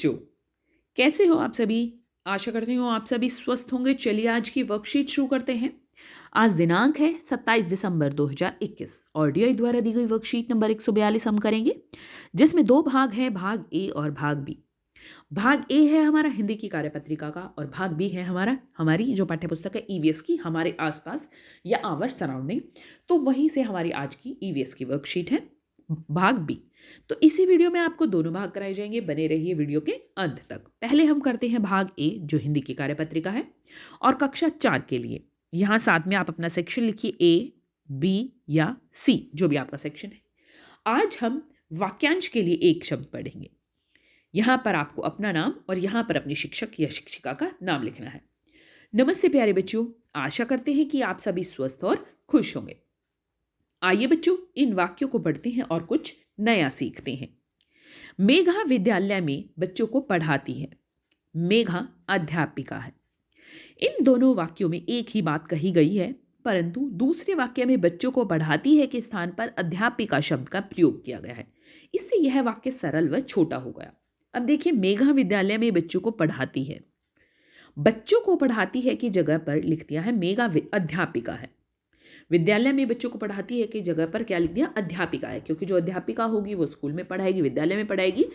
बच्चों, कैसे हो आप सभी? आशा करती हूँ आप सभी स्वस्थ होंगे। चलिए आज की वर्कशीट शुरू करते हैं। आज दिनांक है 27 दिसंबर 2021। ऑडियो द्वारा दी गई वर्कशीट नंबर 142 हम करेंगे, जिसमें दो भाग हैं, भाग ए और भाग बी। भाग ए है हमारा हिंदी की कार्यपत्रिका का और भाग बी है हमारी जो पाठ्यपुस्तक है ईवीएस की, हमारे आसपास या आवर सराउंडिंग। तो वहीं से हमारी आज की ईवीएस की वर्कशीट है भाग बी। तो इसी वीडियो में आपको दोनों भाग कराए जाएंगे, बने रहिए वीडियो के अंत तक। पहले हम करते हैं भाग ए जो हिंदी की कार्यपत्रिका है और कक्षा 4 के लिए। यहाँ साथ में आप अपना सेक्शन लिखिए, ए बी या सी, जो भी आपका सेक्शन है। आज हम वाक्यांश के लिए एक शब्द पढ़ेंगे। यहाँ पर आपको अपना नाम और यहाँ पर अपने शिक्षक या शिक्षिका का नाम लिखना है। नमस्ते प्यारे बच्चों, आशा करते हैं कि आप सभी स्वस्थ और खुश होंगे। आइए बच्चों, इन वाक्यों को पढ़ते हैं और कुछ नया सीखते हैं। मेघा विद्यालय में बच्चों को पढ़ाती है। मेघा अध्यापिका है। इन दोनों वाक्यों में एक ही बात कही गई है, परंतु दूसरे वाक्य में बच्चों को पढ़ाती है के स्थान पर अध्यापिका शब्द का प्रयोग किया गया है। इससे यह वाक्य सरल व छोटा हो गया। अब देखिए, मेघा विद्यालय में बच्चों को पढ़ाती है। बच्चों को पढ़ाती है की जगह पर लिख दिया है मेघा अध्यापिका है। विद्यालय में बच्चों को पढ़ाती है की जगह पर क्या लिख दिया? अध्यापिका है, क्योंकि जो अध्यापिका होगी वो स्कूल में पढ़ाएगी, विद्यालय में पढ़ाएगी।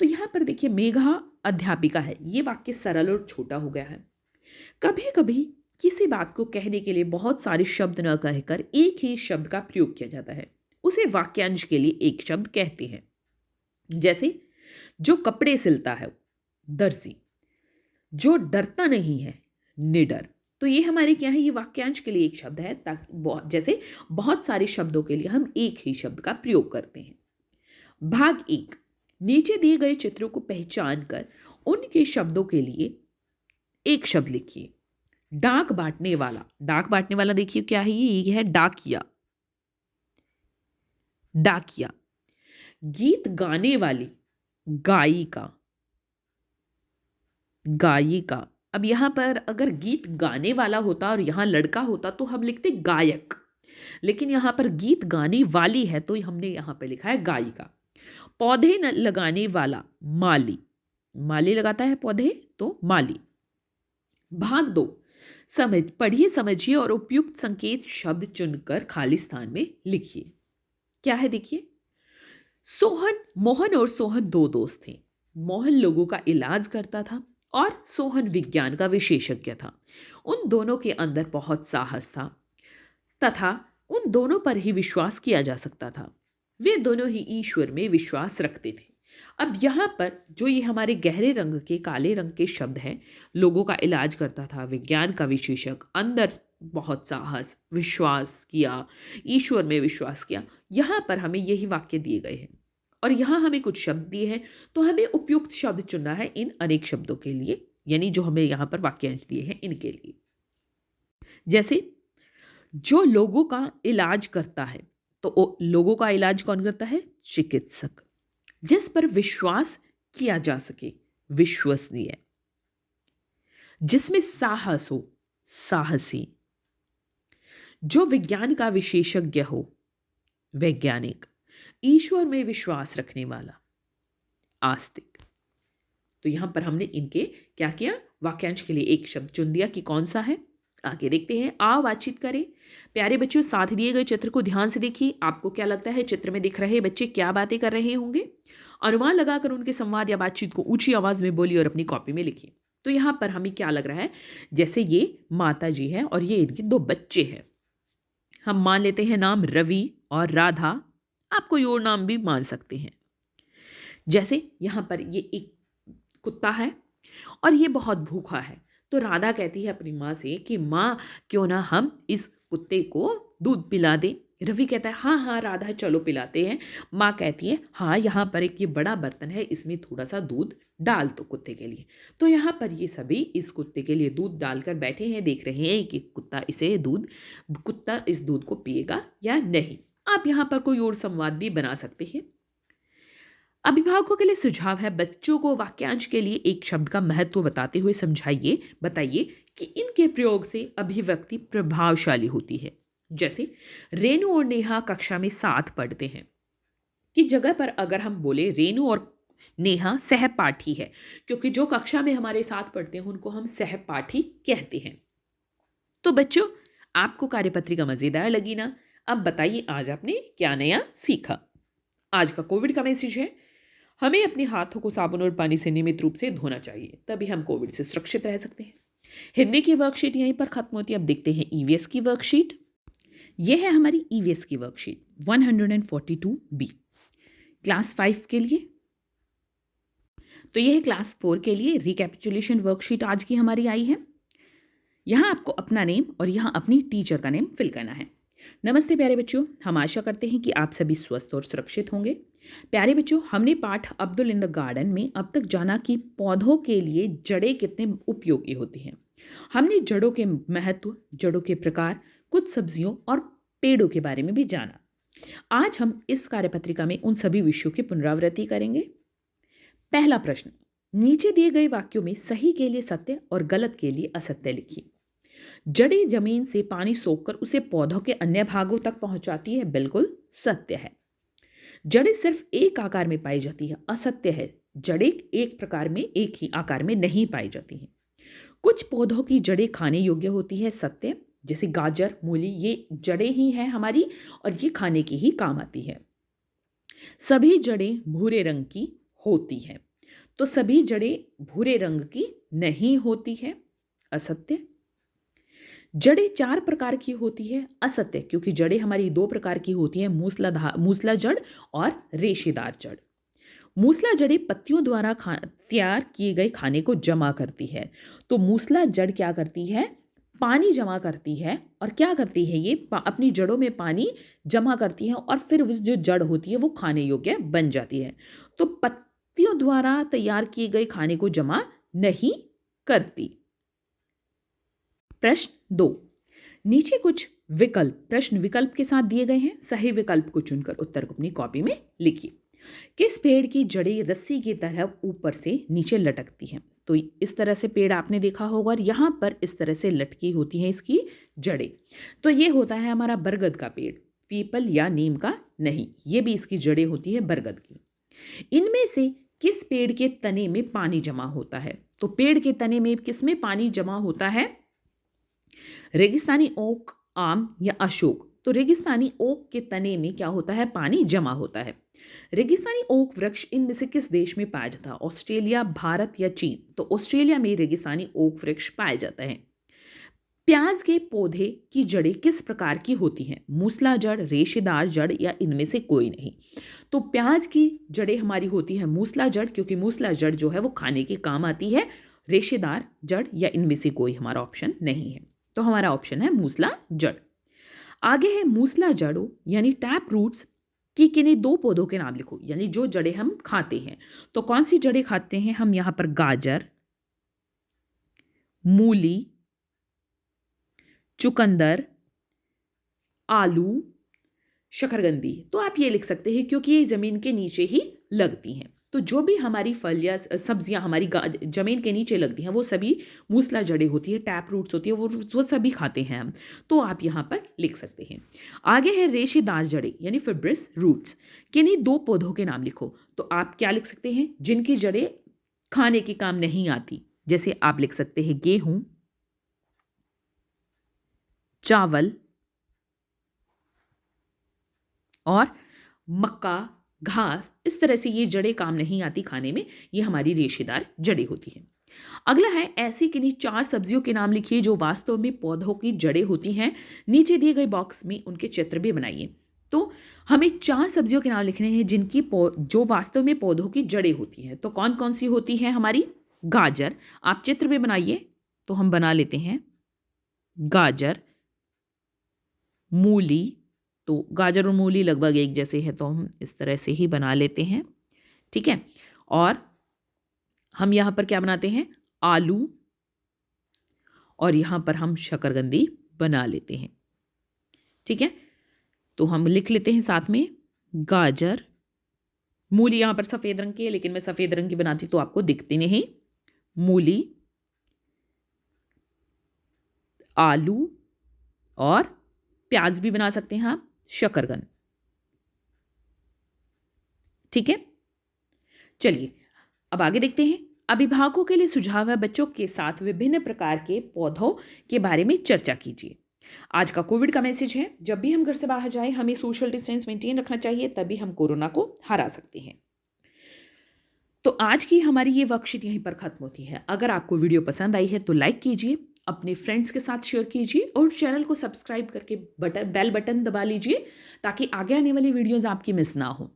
तो यहाँ पर देखिए मेघा अध्यापिका है, ये वाक्य सरल और छोटा हो गया है। कभी कभी किसी बात को कहने के लिए बहुत सारे शब्द न कहकर एक ही शब्द का प्रयोग किया जाता है, उसे वाक्यांश के लिए एक शब्द कहते हैं। जैसे जो कपड़े सिलता है दर्जी, जो डरता नहीं है निडर। तो ये हमारे क्या है? ये वाक्यांश के लिए एक शब्द है, ताकि जैसे बहुत सारे शब्दों के लिए हम एक ही शब्द का प्रयोग करते हैं। भाग एक, नीचे दिए गए चित्रों को पहचान कर उनके शब्दों के लिए एक शब्द लिखिए। डाक बांटने वाला, डाक बांटने वाला देखिए क्या है? ये है डाकिया, डाकिया। गीत गाने वाली, गायिका, गायिका। अब यहां पर अगर गीत गाने वाला होता और यहां लड़का होता तो हम लिखते गायक, लेकिन यहां पर गीत गाने वाली है तो हमने यहां पर लिखा है गायिका। पौधे लगाने वाला, माली, माली लगाता है पौधे तो माली। भाग दो, पढ़िए समझिए और उपयुक्त संकेत शब्द चुनकर खाली स्थान में लिखिए। क्या है देखिए, मोहन और सोहन दो दोस्त थे। मोहन लोगों का इलाज करता था और सोहन विज्ञान का विशेषज्ञ था। उन दोनों के अंदर बहुत साहस था तथा उन दोनों पर ही विश्वास किया जा सकता था। वे दोनों ही ईश्वर में विश्वास रखते थे। अब यहाँ पर जो ये हमारे गहरे रंग के काले रंग के शब्द हैं, लोगों का इलाज करता था, विज्ञान का विशेषज्ञ, अंदर बहुत साहस, विश्वास किया, ईश्वर में विश्वास किया, यहाँ पर हमें यही वाक्य दिए गए हैं और यहाँ हमें कुछ शब्द दिए हैं, तो हमें उपयुक्त शब्द चुनना है इन अनेक शब्दों के लिए, यानी जो हमें यहाँ पर वाक्यांश दिए हैं इनके लिए। जैसे जो लोगों का इलाज करता है, तो लोगों का इलाज कौन करता है? चिकित्सक। जिस पर विश्वास किया जा सके, विश्वसनीय। जिसमें साहस हो, साहसी। जो विज्ञान का विशेषज्ञ हो, वैज्ञानिक। ईश्वर में विश्वास रखने वाला, आस्तिक। तो यहां पर हमने इनके क्या किया? वाक्यांश के लिए एक शब्द चुन दिया कि कौन सा है। आगे देखते हैं, आओ बातचीत करें। प्यारे बच्चों, साथ दिए गए चित्र को ध्यान से देखिए। आपको क्या लगता है चित्र में दिख रहे बच्चे क्या बातें कर रहे होंगे? अनुमान लगाकर उनके संवाद या बातचीत को ऊंची आवाज में बोलिए और अपनी कॉपी में लिखिए। तो यहां पर हमें क्या लग रहा है? जैसे ये माता जी हैं और ये इनके दो बच्चे हैं। हम मान लेते हैं नाम रवि और राधा, आप कोई और नाम भी मान सकते हैं। जैसे यहां पर ये एक कुत्ता है और ये बहुत भूखा है, तो राधा कहती है अपनी माँ से कि माँ, क्यों ना हम इस कुत्ते को दूध पिला दें। रवि कहता है हाँ हाँ राधा, चलो पिलाते हैं। माँ कहती है हाँ, यहाँ पर एक ये बड़ा बर्तन है, इसमें थोड़ा सा दूध डाल दो कुत्ते के लिए। तो यहाँ पर ये सभी इस कुत्ते के लिए दूध डालकर बैठे हैं, देख रहे हैं कि कुत्ता इस दूध को पिएगा या नहीं। आप यहाँ पर कोई और संवाद भी बना सकते हैं। अभिभावकों के लिए सुझाव है, बच्चों को वाक्यांश के लिए एक शब्द का महत्व बताते हुए बताइए कि इनके प्रयोग से अभिव्यक्ति प्रभावशाली होती है। जैसे रेणु और नेहा कक्षा में साथ पढ़ते हैं की जगह पर अगर हम बोले रेणु और नेहा सहपाठी है, क्योंकि जो कक्षा में हमारे साथ पढ़ते हैं उनको हम सहपाठी कहते हैं। तो बच्चों, आपको कार्यपत्रिका मजेदार लगी ना? अब बताइए आज आपने क्या नया सीखा? आज का कोविड का मैसेज है, हमें अपने हाथों को साबुन और पानी से नियमित रूप से धोना चाहिए, तभी हम कोविड से सुरक्षित रह सकते हैं। हिंदी की वर्कशीट यहीं पर खत्म होती है। अब देखते हैं ईवीएस की वर्कशीट। यह है हमारी ईवीएस की वर्कशीट 142 बी, क्लास 5 के लिए। तो यह है क्लास 4 के लिए रिकैपिचुलेशन वर्कशीट आज की हमारी आई है। यहाँ आपको अपना नेम और यहाँ अपनी टीचर का नेम फिल करना है। नमस्ते प्यारे बच्चों, हम आशा करते हैं कि आप सभी स्वस्थ और सुरक्षित होंगे। प्यारे बच्चों, हमने पाठ अब्दुल इन द गार्डन में अब तक जाना कि पौधों के लिए जड़ें कितने उपयोगी होती हैं। हमने जड़ों के महत्व, जड़ों के प्रकार, कुछ सब्जियों और पेड़ों के बारे में भी जाना। आज हम इस कार्यपत्रिका में उन सभी विषयों की पुनरावृत्ति करेंगे। पहला प्रश्न, नीचे दिए गए वाक्यों में सही के लिए सत्य और गलत के लिए असत्य लिखिए। जड़ें जमीन से पानी सोखकर उसे पौधों के अन्य भागों तक पहुंचाती है, बिल्कुल सत्य है। जड़ें सिर्फ एक आकार में पाई जाती है, असत्य है। जड़ें एक प्रकार में, एक ही आकार में नहीं पाई जाती हैं। कुछ पौधों की जड़ें खाने योग्य होती है, सत्य। जैसे गाजर, मूली, ये जड़ें ही हैं हमारी और ये खाने की ही काम आती है। सभी जड़ें भूरे रंग की होती हैं, तो सभी जड़ें भूरे रंग की नहीं होती है, असत्य। जड़ें 4 प्रकार की होती है, असत्य, क्योंकि जड़ें हमारी 2 प्रकार की होती हैं, मूसला जड़ और रेशेदार जड़। मूसला जड़ें पत्तियों द्वारा तैयार किए गए खाने को जमा करती है। तो मूसला जड़ क्या करती है? पानी जमा करती है। और क्या करती है ये? अपनी जड़ों में पानी जमा करती है और फिर जो जड़ होती है वो खाने योग्य बन जाती है। तो पत्तियों द्वारा तैयार किए गए खाने को जमा नहीं करती। प्रश्न 2, नीचे कुछ विकल्प प्रश्न विकल्प के साथ दिए गए हैं। सही विकल्प को चुनकर उत्तर को अपनी कॉपी में लिखिए। किस पेड़ की जड़ें रस्सी की तरह ऊपर से नीचे लटकती हैं? तो इस तरह से पेड़ आपने देखा होगा और यहाँ पर इस तरह से लटकी होती हैं इसकी जड़ें। तो ये होता है हमारा बरगद का पेड़, पीपल या नीम का नहीं। ये भी इसकी जड़ें होती है बरगद की। इनमें से किस पेड़ के तने में पानी जमा होता है? तो पेड़ के तने में किसमें पानी जमा होता है? रेगिस्तानी ओक, आम या अशोक? तो रेगिस्तानी ओक के तने में क्या होता है? पानी जमा होता है। रेगिस्तानी ओक वृक्ष इनमें से किस देश में पाया जाता है? ऑस्ट्रेलिया, भारत या चीन? तो ऑस्ट्रेलिया में रेगिस्तानी ओक वृक्ष पाया जाता है। प्याज के पौधे की जड़ें किस प्रकार की होती हैं? मूसला जड़, रेशेदार जड़ या इनमें से कोई नहीं? तो प्याज की जड़ें हमारी होती है मूसला जड़, क्योंकि मूसला जड़ जो है वो खाने के काम आती है। रेशेदार जड़ या इनमें से कोई हमारा ऑप्शन नहीं है। तो हमारा ऑप्शन है मूसला जड़। आगे है मूसला जड़ों यानी टैप रूट्स की किन्हीं 2 पौधों के नाम लिखो, यानी जो जड़ें हम खाते हैं। तो कौन सी जड़ें खाते हैं हम? यहां पर गाजर, मूली, चुकंदर, आलू, शकरकंदी। तो आप ये लिख सकते हैं क्योंकि ये जमीन के नीचे ही लगती हैं। तो जो भी हमारी फल या सब्जियां हमारी जमीन के नीचे लगती हैं वो सभी मूसला जड़ें होती है, टैप रूट्स होती है, वो सभी खाते हैं हम। तो आप यहाँ पर लिख सकते हैं। आगे है रेशेदार जड़ें यानी फिब्रिस रूट्स। किन्हीं 2 पौधों के नाम लिखो। तो आप क्या लिख सकते हैं? जिनकी जड़ें खाने के काम नहीं आती। जैसे आप लिख सकते हैं गेहूं, चावल और मक्का, घास। इस तरह से ये जड़ें काम नहीं आती खाने में, ये हमारी रेशेदार जड़ें होती हैं। अगला है ऐसी किन्हीं 4 सब्जियों के नाम लिखिए जो वास्तव में पौधों की जड़ें होती हैं। नीचे दिए गए बॉक्स में उनके चित्र भी बनाइए। तो हमें 4 सब्जियों के नाम लिखने हैं जिनकी जो वास्तव में पौधों की जड़ें होती हैं। तो कौन कौन सी होती हैं हमारी? गाजर। आप चित्र भी बनाइए। तो हम बना लेते हैं गाजर, मूली। तो गाजर और मूली लगभग एक जैसे हैं, तो हम इस तरह से ही बना लेते हैं, ठीक है। और हम यहाँ पर क्या बनाते हैं? आलू। और यहाँ पर हम शकरकंदी बना लेते हैं, ठीक है। तो हम लिख लेते हैं साथ में गाजर, मूली। यहाँ पर सफ़ेद रंग की है लेकिन मैं सफ़ेद रंग की बनाती तो आपको दिखती नहीं। मूली, आलू और प्याज भी बना सकते हैं आप, शकरकंद, ठीक है। चलिए अब आगे देखते हैं। अभिभावकों के लिए सुझाव है, बच्चों के साथ विभिन्न प्रकार के पौधों के बारे में चर्चा कीजिए। आज का कोविड का मैसेज है, जब भी हम घर से बाहर जाएं हमें सोशल डिस्टेंस मेंटेन रखना चाहिए, तभी हम कोरोना को हरा सकते हैं। तो आज की हमारी ये वर्कशीट यहीं पर खत्म होती है। अगर आपको वीडियो पसंद आई है तो लाइक कीजिए, अपने फ्रेंड्स के साथ शेयर कीजिए और चैनल को सब्सक्राइब करके बेल बटन दबा लीजिए ताकि आगे आने वाली वीडियोस आपकी मिस ना हो।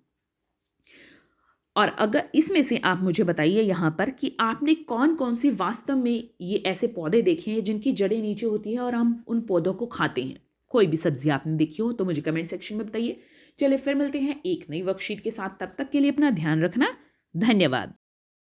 और अगर इसमें से आप मुझे बताइए यहाँ पर कि आपने कौन-कौन सी वास्तव में ये ऐसे पौधे देखे हैं जिनकी जड़ें नीचे होती हैं और हम उन पौधों को खाते हैं। कोई भी सब्ज़ी आपने देखी हो तो मुझे कमेंट सेक्शन में बताइए। चलिए फिर मिलते हैं एक नई वर्कशीट के साथ, तब तक के लिए अपना ध्यान रखना। धन्यवाद।